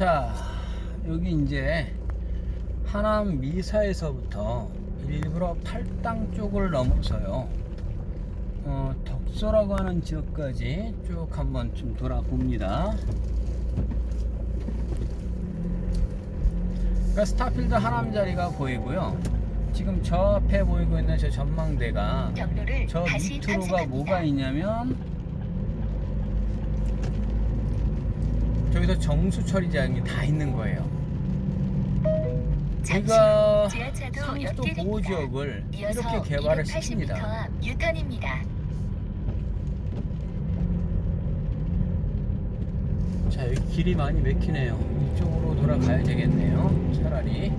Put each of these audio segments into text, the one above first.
자, 여기 이제 하남 미사에서부터 일부러 팔당 쪽을 넘어서요, 덕소라고 하는 지역까지 쭉 한번 좀 돌아봅니다. 그러니까 스타필드 하남 자리가 보이고요. 지금 저 앞에 보이고 있는 저 전망대가 저 밑으로가 뭐가 있냐면 저기서 정수 처리장이 다 있는 거예요. 여기가 상수도 보호지역을 이렇게 개발을 시킵니다. 유턴입니다. 자, 여기 길이 많이 막히네요. 이쪽으로 돌아가야 되겠네요. 차라리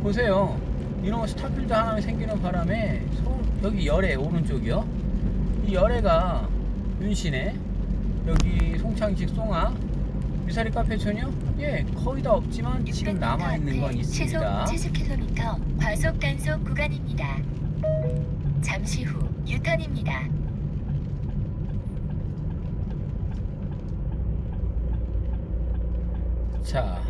보세요. 이런 스타필드 하나 생기는 바람에 여기 열애 오른쪽이요. 이 열애가 윤시네. 여기 송창식 송아 미사리 카페촌이요? 예, 거의 다 없지만 지금 남아있는 건 있습니다. 시속 70km 과속 단속 구간입니다. 잠시 후 유턴입니다. 자,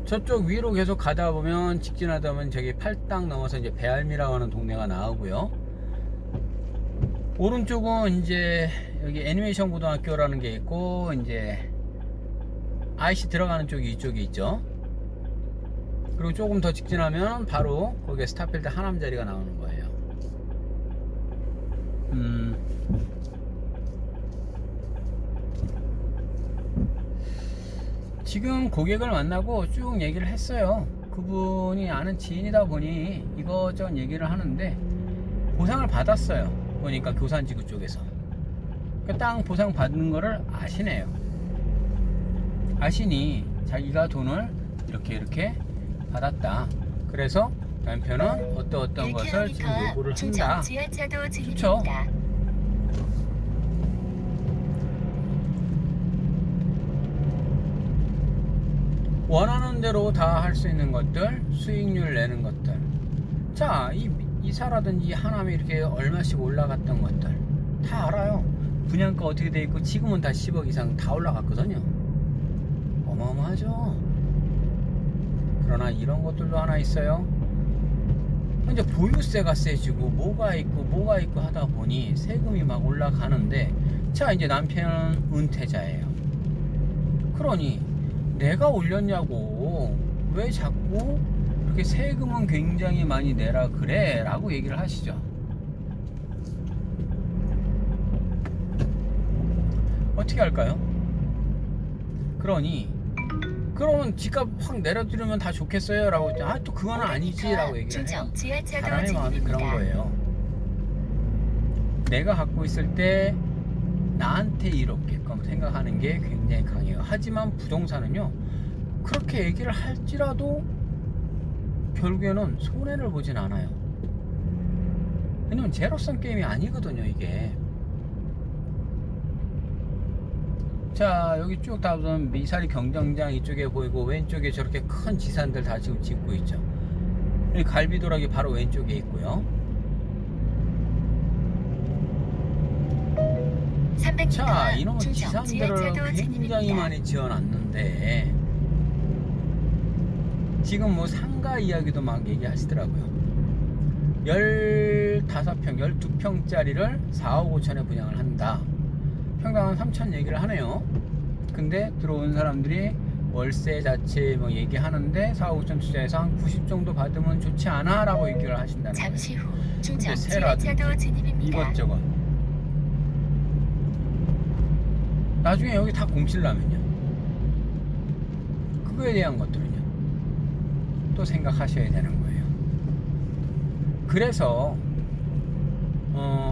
저쪽 위로 계속 가다 보면 직진하다 보면 저기 팔당 넘어서 이제 배알미라고 하는 동네가 나오고요. 오른쪽은 이제 여기 애니메이션 고등학교라는 게 있고, 이제 IC 들어가는 쪽이 이쪽에 있죠. 그리고 조금 더 직진하면 바로 거기에 스타필드 하남 자리가 나오는 거예요. 지금 고객을 만나고 쭉 얘기를 했어요. 그분이 아는 지인이다 보니 이것저것 얘기를 하는데 보상을 받았어요. 보니까 교산지구 쪽에서 땅 보상 받는 거를 아시네요. 아시니 자기가 돈을 이렇게 받았다. 그래서 남편은 어떤 것을 지금 요구를 한다. 좋죠. 원하는 대로 다 할 수 있는 것들, 수익률 내는 것들. 자, 이사라든지 하남이 이렇게 얼마씩 올라갔던 것들 다 알아요. 분양가 어떻게 돼 있고 지금은 다 10억 이상 다 올라갔거든요. 어마어마하죠. 그러나 이런 것들도 하나 있어요. 이제 보유세가 세지고 뭐가 있고 하다 보니 세금이 막 올라가는데, 자, 이제 남편은 은퇴자예요. 그러니 내가 올렸냐고, 왜 자꾸 그렇게 세금은 굉장히 많이 내라 그래 라고 얘기를 하시죠. 어떻게 할까요? 그러면 집값 확 내려드리면 다 좋겠어요 라고 했더니, 또 그건 아니지 라고 얘기를 해요. 사람의 마음이 그런 거예요. 내가 갖고 있을 때 나한테 이롭게끔 생각하는 게 굉장히 강해요. 하지만 부동산은요, 그렇게 얘기를 할지라도 결국에는 손해를 보진 않아요. 왜냐면 제로섬 게임이 아니거든요, 이게. 자, 여기 쭉 다 보면 미사리 경정장 이쪽에 보이고, 왼쪽에 저렇게 큰 지산들 다 지금 짓고 있죠. 여기 갈비도락이 바로 왼쪽에 있고요. 자, 이놈은 지산들을 굉장히 많이 지어놨는데 지금 뭐 상가 이야기도 막 얘기하시더라고요. 15평, 12평짜리를 4억 5천에 분양을 한다. 평당 한 3천 얘기를 하네요. 근데 들어온 사람들이 월세 자체 뭐 얘기하는데 4억 5천 투자해서 한 90 정도 받으면 좋지 않아? 라고 얘기를 하신다는 거예요. 잠시 후 중정 지하차도 진입입니다. 이것저것 나중에 여기 다 공실라면요, 그거에 대한 것들은요 또 생각하셔야 되는 거예요. 그래서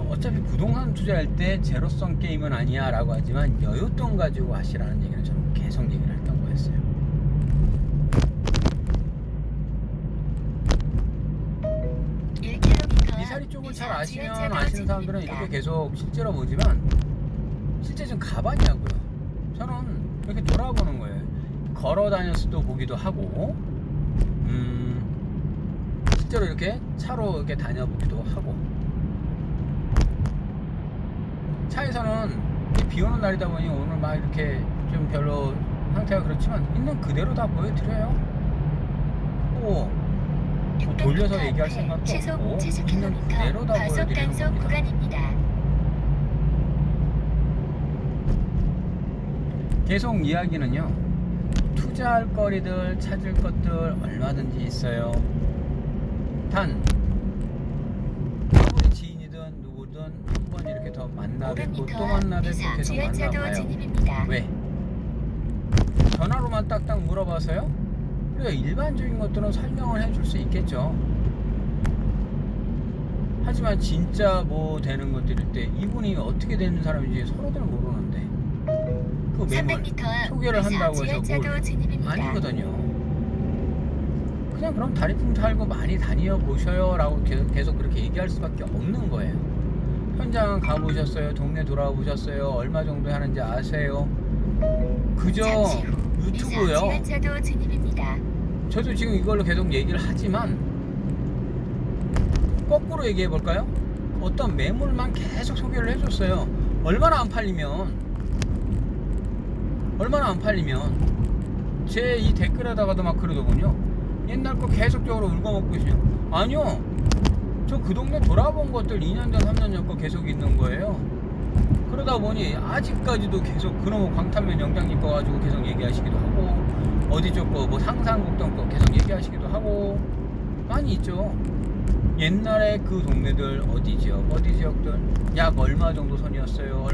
어차피 부동산 투자할 때 제로섬 게임은 아니야 라고 하지만 여윳돈 가지고 하시라는 얘기는 저는 계속 얘기를 했던 거였어요. 미사리 쪽을 잘 아시면 아시는 사람들은 이렇게 계속 실제로 보지만 실제 좀 가봤냐고요. 저는 이렇게 돌아보는 거예요. 걸어 다녔어도 보기도 하고, 실제로 이렇게 차로 이렇게 다녀보기도 하고. 차에서는 비 오는 날이다 보니 오늘 막 이렇게 좀 별로 상태가 그렇지만 있는 그대로 다 보여드려요. 돌려서 얘기할 생각도 시속 없고 있는 그대로 70km 다 과속 보여드리는 단속 겁니다. 구간입니다. 계속 이야기는요, 투자할 거리들, 찾을 것들 얼마든지 있어요. 단 아무리 지인이든 누구든 한 번 이렇게 더 만나 뵙고 또 만나 뵙고 계속 지하차도 만나봐요. 진입입니다. 왜? 전화로만 딱딱 물어봐서요? 그래요. 일반적인 것들은 설명을 해줄 수 있겠죠. 하지만 진짜 뭐 되는 것들일 때 이분이 어떻게 되는 사람인지 서로들은 모르는데 그 매물 300m 소개를 한다고 해서 지하차도 뭘 진입입니다. 아니거든요. 그냥 그럼 다리풍 탈고 많이 다녀 보셔요 라고 계속 그렇게 얘기할 수밖에 없는 거예요. 현장 가보셨어요? 동네 돌아보셨어요? 얼마 정도 하는지 아세요? 그저 잠시 후 유튜브요. 지하차도 진입입니다. 저도 지금 이걸로 계속 얘기를 하지만 거꾸로 얘기해 볼까요? 어떤 매물만 계속 소개를 해줬어요. 얼마나 안 팔리면 제 이 댓글에다가도 막 그러더군요. 옛날 거 계속적으로 울거먹고 있어요. 아니요, 저 그 동네 돌아본 것들 2년 전 3년 전 거 계속 있는 거예요. 그러다 보니 아직까지도 계속 그놈의 광탄면 영장님 거 가지고 계속 얘기하시기도 하고 어디 쪽 거 뭐 상산곡동 거 계속 얘기하시기도 하고 많이 있죠. 옛날에 그 동네들 어디 지역들 약 얼마 정도 선이었어요?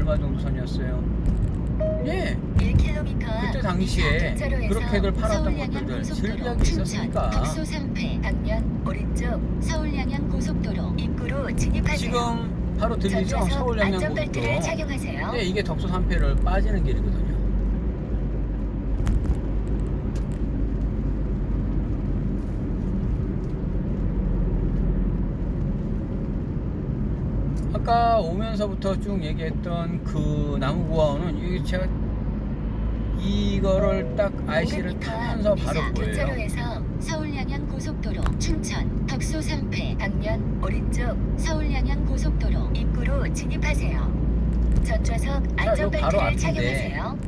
예, 1km 그때 당시에 그렇게들 팔았던 것들들 즐기하기 있었으니까. 덕소 3패 방면 오른쪽 서울 양양 고속도로 입구로 진입하세요. 지금 바로 들리죠? 전좌석 서울 양양 고속도로. 안전벨트를 착용하세요. 네, 이게 덕소 3패를 빠지는 길이거든요. 아까 오면서부터 쭉 얘기했던 그 나무고아원은 이게 제가 이거를 딱 IC를 타면서 바로 보여요. 교차로에서 서울 양양 고속도로 춘천 덕소 3패 방면 오른쪽 서울 양양 고속도로 입구로 진입하세요. 전좌석 바로 안전벨트를 앞인데 착용하세요.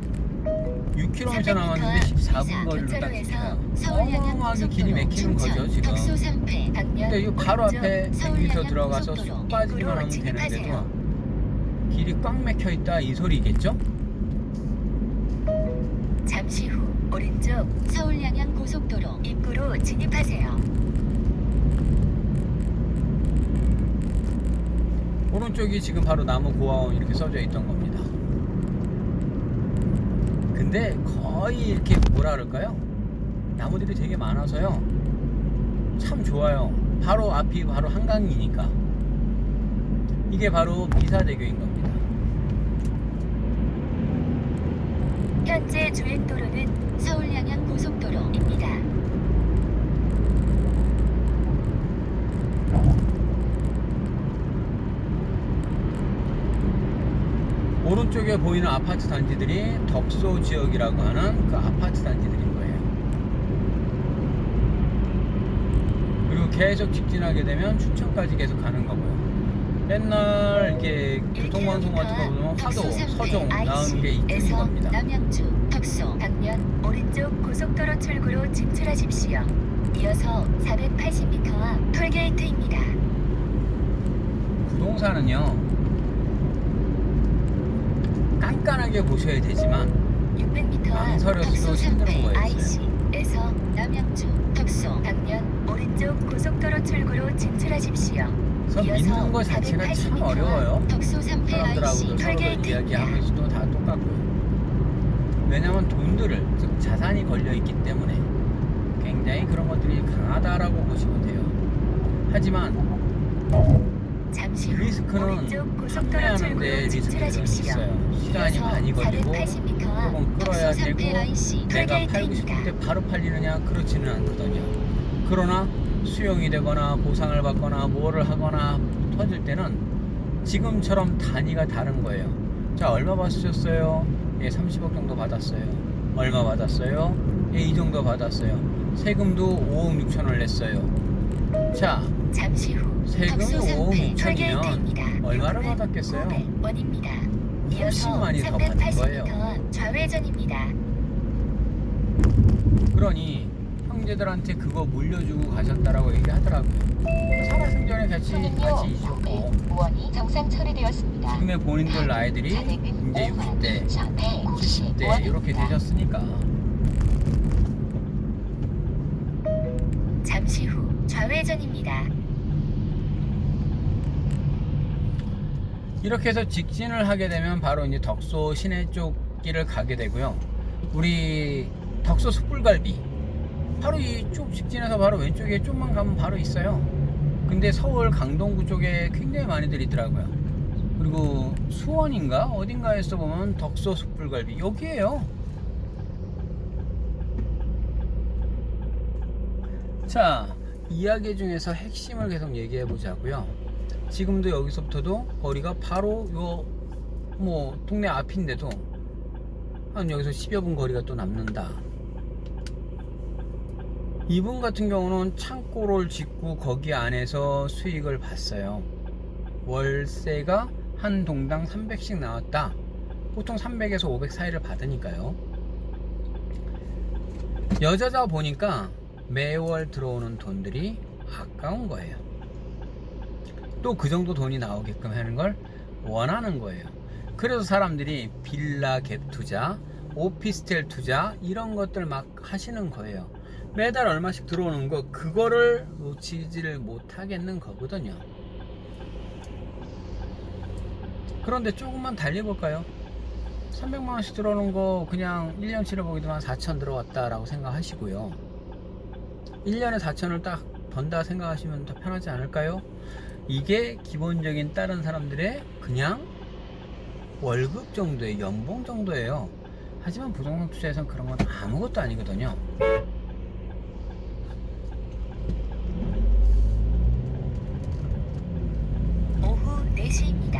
6km 남았는데 14분 거리로 딱 찍혀요. 어마어마하게 길이 막히는 거죠 지금. 근데 이 바로 앞에 100m 들어가서 쑥 빠지기만 하면 되는데도 길이 꽉 막혀 있다 이 소리겠죠? 잠시 후 오른쪽 서울 양양 고속도로 입구로 진입하세요. 오른쪽이 지금 바로 나무고아원 이렇게 써져 있던 겁니다. 근데 거의 이렇게 뭐라 그럴까요? 나무들이 되게 많아서요. 참 좋아요. 바로 앞이 바로 한강이니까. 이게 바로 미사대교인 겁니다. 현재 주행도로는 서울 양양 고속도로입니다. 오른쪽에 보이는 아파트 단지들이 덕소 지역이라고 하는 그 아파트 단지들인 거예요. 그리고 계속 직진하게 되면 춘천까지 계속 가는 거고요. 옛날 이게 교통방송 같은 거 보면 화도, 서종 나오는 게 이쪽인 겁니다. 남양주 덕소 방면 오른쪽 고속도로 출구로 진출하십시오. 이어서 480m 앞 톨게이트입니다. 부동산은요 깐깐하게 보셔야 되지만 600m 앞 망설여서도 덕소 힘든 3패 거예요. IC에서 남양주 덕소 방면 오른쪽 고속도로 출구로 진출하십시오. 그래서 믿는 거 자체가 참 어려워요. 덕소 3패 사람들하고도 IC 서로들 톨게이트입니다. 이야기하면서도 다 똑같고요. 왜냐하면 돈들을 즉 자산이 걸려 있기 때문에 굉장히 그런 것들이 강하다라고 보시면 돼요. 하지만 잠시 후 리스크는 오른쪽 고속도로 판매하는데 출구로 리스크가 진출하십시오. 있어요. 시간이 이어서 많이 걸리고 480m 앞 조금 끌어야 덕소 3패 되고 IC 내가 팔고 톨게이트입니다. 싶을 때 바로 팔리느냐 그렇지는 않거든요. 그러나 수용이 되거나 보상을 받거나 뭐를 하거나 터질 때는 지금처럼 단위가 다른 거예요. 자, 얼마 받으셨어요? 예, 30억 정도 받았어요. 얼마 받았어요? 예, 이 정도 받았어요. 세금도 5억 6천을 냈어요. 자, 잠시 후 세금이 덕소 5억 3패 6천이면 톨게이트입니다. 얼마를 요금은 받았겠어요? 500원입니다. 훨씬 이어서 많이 더 받은 거예요. 380m 앞 좌회전입니다. 그러니 형제들한테 그거 물려주고 가셨다라고 얘기하더라고요. 살아생전에 같이 있었고 무원이 정상 처리되었습니다. 지금의 본인들 나이들이 이제 60대, 70대 이렇게 되셨으니까 잠시 후 좌회전입니다. 이렇게 해서 직진을 하게 되면 바로 이제 덕소 시내 쪽 길을 가게 되고요. 우리 덕소 숯불갈비 바로 이쪽 직진해서 바로 왼쪽에 좀만 가면 바로 있어요. 근데 서울 강동구 쪽에 굉장히 많이들 있더라고요. 그리고 수원인가 어딘가에서 보면 덕소 숯불갈비 여기에요. 자, 이야기 중에서 핵심을 계속 얘기해 보자고요. 지금도 여기서부터도 거리가 바로 요 뭐 동네 앞인데도 한 여기서 10여 분 거리가 또 남는다. 이분 같은 경우는 창고를 짓고 거기 안에서 수익을 봤어요. 월세가 한 동당 300씩 나왔다. 보통 300에서 500 사이를 받으니까요. 여자다 보니까 매월 들어오는 돈들이 아까운 거예요. 또 그 정도 돈이 나오게끔 하는 걸 원하는 거예요. 그래서 사람들이 빌라 갭 투자, 오피스텔 투자 이런 것들 막 하시는 거예요. 매달 얼마씩 들어오는 거 그거를 놓치지를 못하겠는 거거든요. 그런데 조금만 달려볼까요? 300만원씩 들어오는 거 그냥 1년치를 보기도만 4천 들어왔다라고 생각하시고요. 1년에 4천을 딱 번다 생각하시면 더 편하지 않을까요? 이게 기본적인 다른 사람들의 그냥 월급 정도의 연봉 정도예요. 하지만 부동산 투자에서는 그런 건 아무것도 아니거든요. 오후 4시입니다.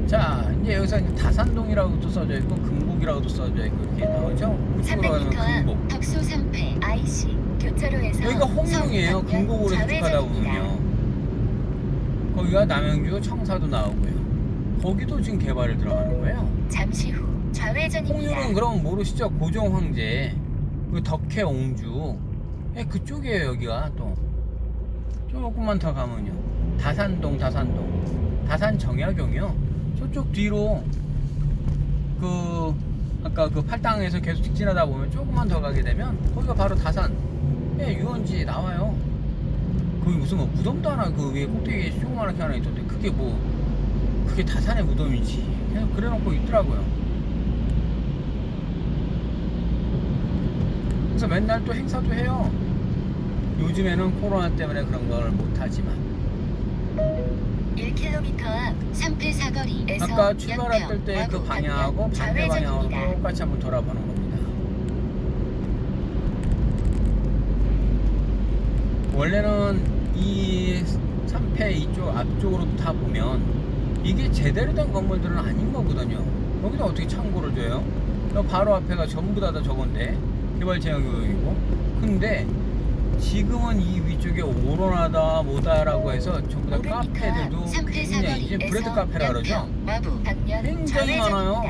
자, 이제 여기서 이제 다산동이라고도 써져 있고 금곡이라고도 써져 있고 이렇게 나오죠. 우측으로 가면 300m 앞 금곡. 덕소 3패 IC 교차로에서 여기가 홍릉이에요. 서울 금곡으로 방면 쭉 가다 좌회전입니다. 보면요. 거기가 남양주 청사도 나오고요. 거기도 지금 개발을 들어가는 거예요. 잠시 후 좌회전입니다. 홍릉은 그럼 모르시죠? 고종 황제, 그 덕혜 옹주, 예, 그쪽이에요. 여기가 또 조금만 더 가면요. 다산동, 다산 정약용이요. 저쪽 뒤로 그 아까 그 팔당에서 계속 직진하다 보면 조금만 더 가게 되면 거기가 바로 다산, 예, 유원지 나와요. 거기 무슨 뭐 무덤도 하나 그 위에 꼭대기에 조그맣게 하나 있던데 그게 다산의 무덤이지. 그냥 그래놓고 있더라고요. 그래서 맨날 또 행사도 해요. 요즘에는 코로나 때문에 그런 걸 못하지만 1km 앞 3패 사거리에서 아까 출발할 때 그 방향하고 반대 방향으로 좌회전입니다. 똑같이 한번 돌아보는 겁니다. 원래는 이 3패 이쪽 앞쪽으로 다 보면 이게 제대로 된 건물들은 아닌 거거든요. 여기다 어떻게 창고를 줘요? 여 바로 앞에가 전부 다 저건데 개발 제한구역이고. 근데 지금은 이 위쪽에 오로나다 뭐다라고 해서 전부 다 카페들도 굉장히 이제 브레드 카페라 그러죠. 굉장히 많아요.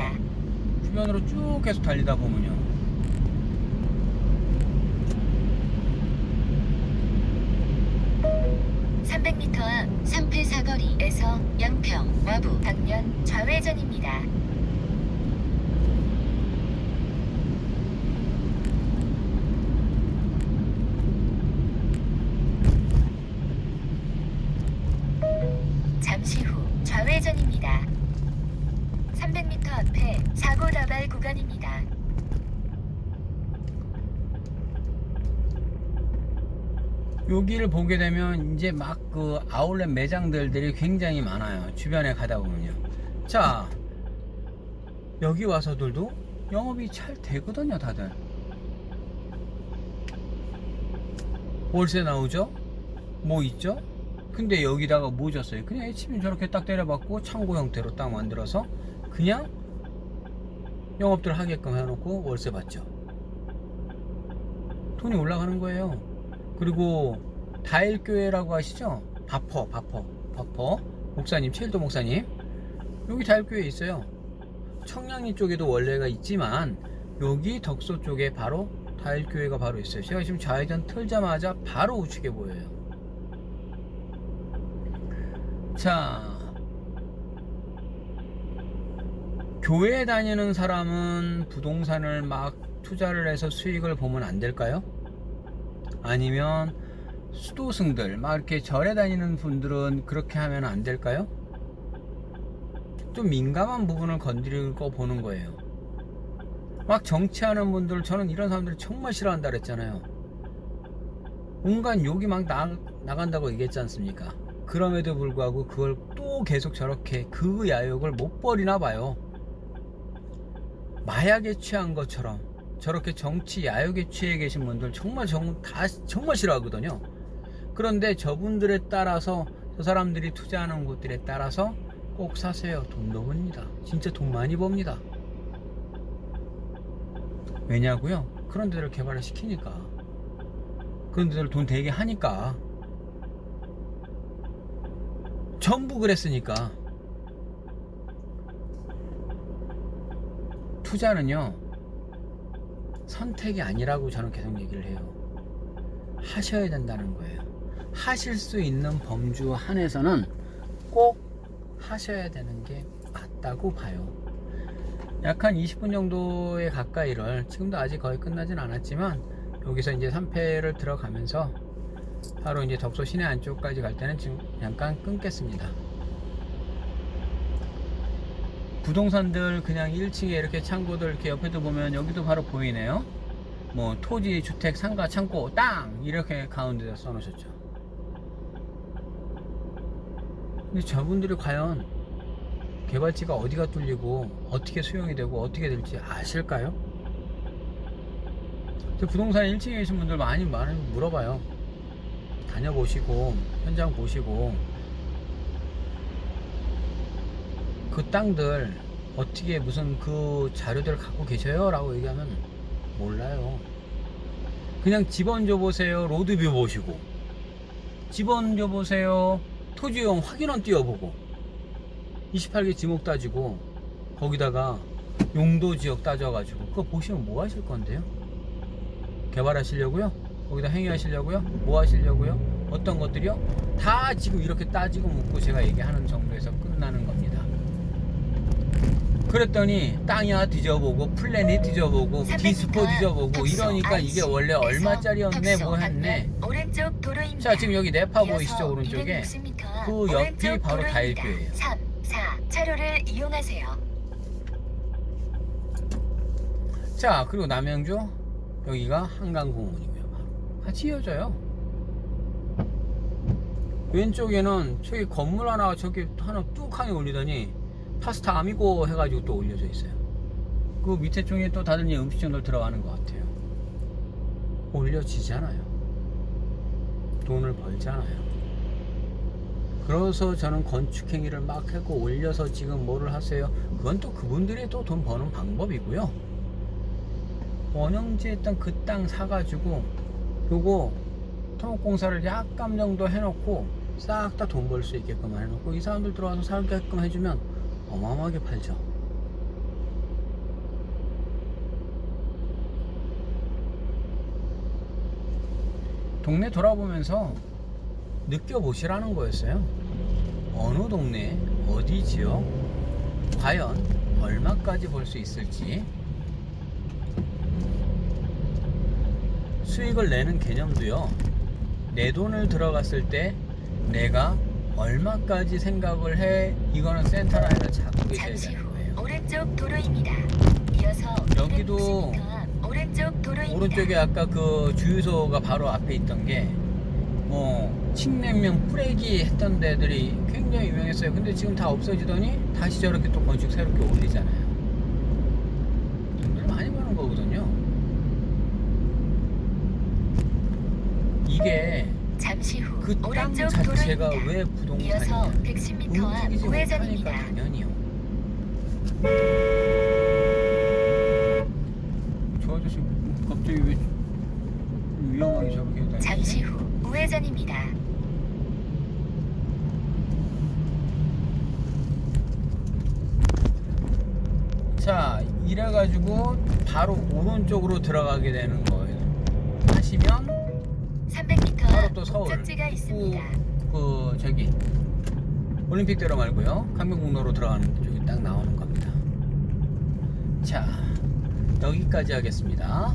주변으로 쭉 계속 달리다 보면요. (300m) 앞 3패 사거리에서 양평 와부 방면 좌회전입니다. 잠시 후 좌회전입니다. 300m 앞에 사고 다발 구간입니다. 여기를 보게 되면 이제 막 그 아울렛 매장들이 굉장히 많아요. 주변에 가다 보면요. 자, 여기 와서들도 영업이 잘 되거든요. 다들 월세 나오죠. 뭐 있죠. 근데 여기다가 뭐 줬어요? 그냥 HB 저렇게 딱 때려박고 창고 형태로 딱 만들어서 그냥 영업들 하게끔 해놓고 월세 받죠. 돈이 올라가는 거예요. 그리고 다일교회라고 아시죠? 바퍼 목사님, 최일도 목사님 여기 다일교회에 있어요. 청량리 쪽에도 원래가 있지만 여기 덕소 쪽에 바로 다일교회가 바로 있어요. 제가 지금 좌회전 틀자마자 바로 우측에 보여요. 자, 교회 다니는 사람은 부동산을 막 투자를 해서 수익을 보면 안 될까요? 아니면 수도승들 막 이렇게 절에 다니는 분들은 그렇게 하면 안 될까요? 좀 민감한 부분을 건드리고 보는 거예요. 막 정치하는 분들, 저는 이런 사람들 정말 싫어한다 그랬잖아요. 온갖 욕이 막 나간다고 얘기했지 않습니까? 그럼에도 불구하고 그걸 또 계속 저렇게 그 야욕을 못 버리나 봐요. 마약에 취한 것처럼 저렇게 정치 야욕에 취해 계신 분들 정말 싫어하거든요. 그런데 저분들에 따라서, 저 사람들이 투자하는 곳들에 따라서 꼭 사세요. 돈도 법니다. 진짜 돈 많이 법니다. 왜냐고요? 그런 데를 개발을 시키니까, 그런 데를 돈 되게 하니까, 전부 그랬으니까. 투자는요 선택이 아니라고 저는 계속 얘기를 해요. 하셔야 된다는 거예요. 하실 수 있는 범주 한에서는 꼭 하셔야 되는 게 맞다고 봐요. 약 한 20분 정도의 가까이를, 지금도 아직 거의 끝나진 않았지만 여기서 이제 3패를 들어가면서 바로 이제 덕소 시내 안쪽까지 갈 때는 지금 잠깐 끊겠습니다. 부동산들 그냥 1층에 이렇게 창고들 이렇게 옆에도 보면 여기도 바로 보이네요. 뭐 토지, 주택, 상가, 창고, 땅 이렇게 가운데다 써놓으셨죠. 근데 저분들이 과연 개발지가 어디가 뚫리고 어떻게 수용이 되고 어떻게 될지 아실까요? 저 부동산 1층에 계신 분들 많이 물어봐요. 다녀보시고 현장 보시고 그 땅들 어떻게 무슨 그 자료들 갖고 계셔요? 라고 얘기하면 몰라요. 그냥 집원 줘보세요. 로드뷰 보시고, 집원 줘보세요. 토지용 확인원 띄워보고, 28개 지목 따지고, 거기다가 용도 지역 따져가지고 그거 보시면 뭐 하실 건데요? 개발하시려고요? 거기다 행위하시려고요? 뭐 하시려고요? 어떤 것들이요? 다 지금 이렇게 따지고 묻고 제가 얘기하는 정도에서 끝나는 겁니다. 그랬더니 땅이야 뒤져보고, 플랜이 뒤져보고, 디스포 뒤져보고 이러니까 이게 원래 얼마짜리였네 뭐 했네. 오른쪽 도로입니다. 자, 지금 여기 네파 보이시죠? 오른쪽에 그 옆이 바로 다일교예요. 3, 4 차로를 이용하세요. 자, 그리고 남양주 여기가 한강공원이고요. 같이 이어져요. 왼쪽에는 저기 건물 하나, 저기 하나 뚝하니 올리더니 파스타 아미고 해가지고 또 올려져 있어요. 그 밑에 쪽에 또 다른 음식점들 들어가는 것 같아요. 올려지잖아요. 돈을 벌잖아요. 그래서 저는 건축행위를 막 하고 올려서 지금 뭐를 하세요? 그건 또 그분들이 또 돈 버는 방법이고요. 원형지 했던 그 땅 사가지고 요거 토목공사를 약간 정도 해놓고 싹 다 돈 벌 수 있게끔 해놓고 이 사람들 들어와서 살게끔 해주면 어마어마하게 팔죠. 동네 돌아보면서 느껴보시라는 거였어요. 어느 동네, 어디 지역, 과연 얼마까지 벌 수 있을지. 수익을 내는 개념도요, 내 돈을 들어갔을 때 내가 얼마까지 생각을 해, 이거는 센터라인을 잡고 계셔야 되는 거예요. 오른쪽 도로입니다. 이어서 여기도 오른쪽 도로입니다. 오른쪽에 아까 그 주유소가 바로 앞에 있던 게 뭐 칡냉면 뿌레기 했던 데들이 굉장히 유명했어요. 근데 지금 다 없어지더니 다시 저렇게 또 건축 새롭게 올리잖아요. 돈들 많이 버는 거거든요. 이게 잠시 후 그 땅 오른쪽 자체가 도로입니다. 왜 이어서 부동산이냐, 110m 앞 움직이지 우회전입니다. 못하니까 당연히요. 저 아저씨 갑자기 왜 위험하게 저렇게 다니지? 잠시 후 우회전입니다. 자, 이래가지고 바로 오른쪽으로 들어가게 되는 거예요. 하시면 300m 바로 앞 또 서울. 목적지가 있습니다. 저기 올림픽대로 말고요, 강변북로로 들어가는 쪽이 딱 나오는 겁니다. 자, 여기까지 하겠습니다.